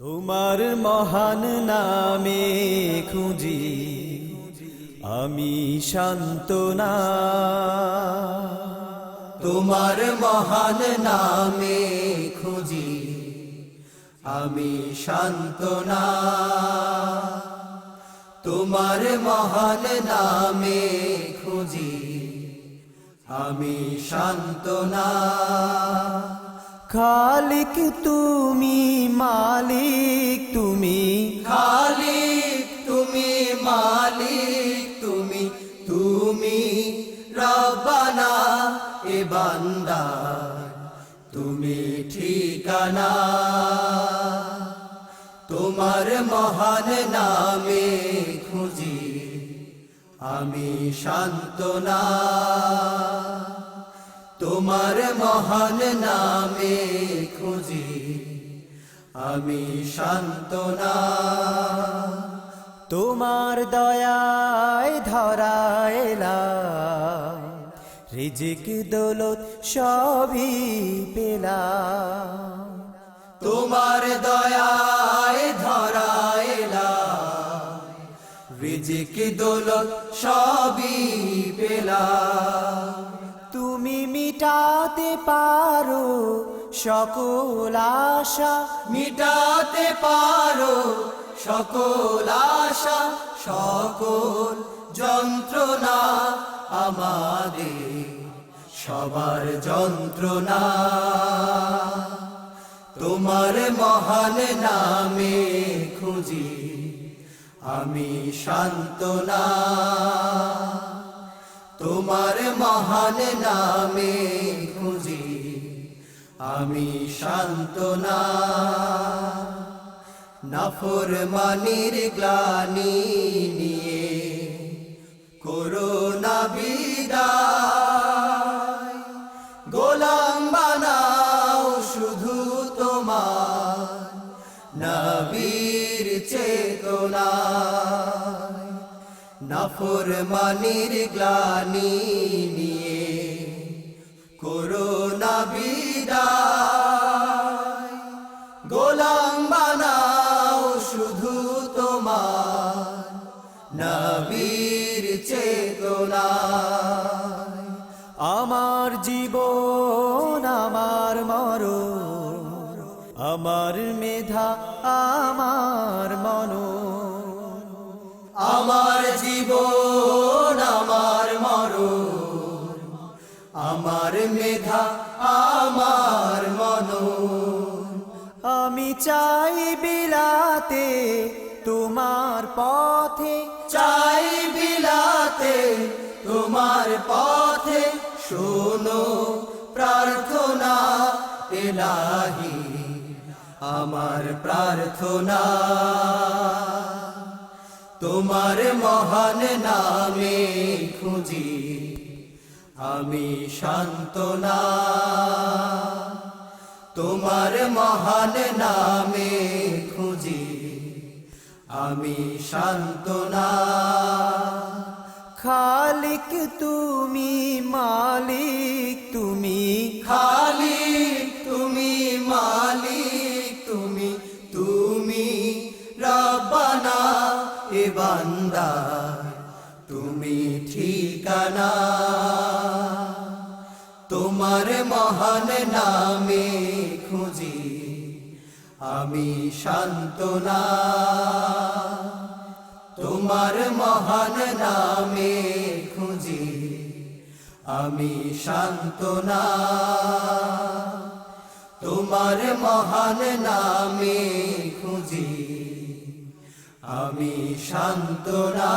তোমার মহান নামে খুঁজি আমি সান্ত্বনা। তোমার মহান নামে খুঁজি আমি সান্ত্বনা। তোমার মহান নামে খুঁজি আমি সান্ত্বনা। খালিক তুমি, মালিক তুমি, খালিক তুমি, মালিক তুমি, তুমি রব্বানা এ বান্দার তুমি ঠিকানা। তোমার মহান নামে খুঁজি আমি সান্ত্বনা। তোমার মহান নামে খুঁজি আমি সান্ত্বনা। তোমার দয়ায় ধরা এলাম, রিজিক দৌলত সবই পেলাম। তোমার দয়ায় ধরা এলাম, রিজিক দৌলত সবই পেলাম। তুমি মিটাতে পারো সকল আশা, মিটাতে পারো সকল আশা, সকল যন্ত্রণা আমাদের সবার যন্ত্রণা। তোমার মহান নামে খুঁজি আমি সান্ত্বনা। তোমার মহান নামে খুঁজি আমি সান্ত্বনা। নাফরমানির গ্লানি নিয়ে করোনা বিদায়, গোলাম বানাও শুধু তোমার নবীর চেতনায়। নাফরমানির গ্লানি নিয়ে করোনা বিদায়, গোলাম বানাও শুধু তোমার নবীর চেতনায়। আমার জীবন আমার মরণ, আমার মেধা আমার মনন। আমার জীবন আমার মরণ, আমার মেধা আমার মনন। আমি চাই বিলাতে তোমার পথে, চাই বিলাতে তোমার পথে। শোনো প্রার্থনা ইলাহি আমার প্রার্থনা। তোমার মহান নামে খুঁজি আমি সান্ত্বনা। তোমার মহান নামে খুঁজি আমি সান্ত্বনা। খালিক তুমি, মালিক তুমি, খালিক তুমি, মালিক তুমি, তুমি রব্বানা এ বান্দার তুমি ঠিকানা। তোমার মহান নামে খুঁজি আমি সান্ত্বনা। তোমার মহান নামে খুঁজি আমি সান্ত্বনা। তোমার মহান নামে খুঁজি আমি সান্ত্বনা।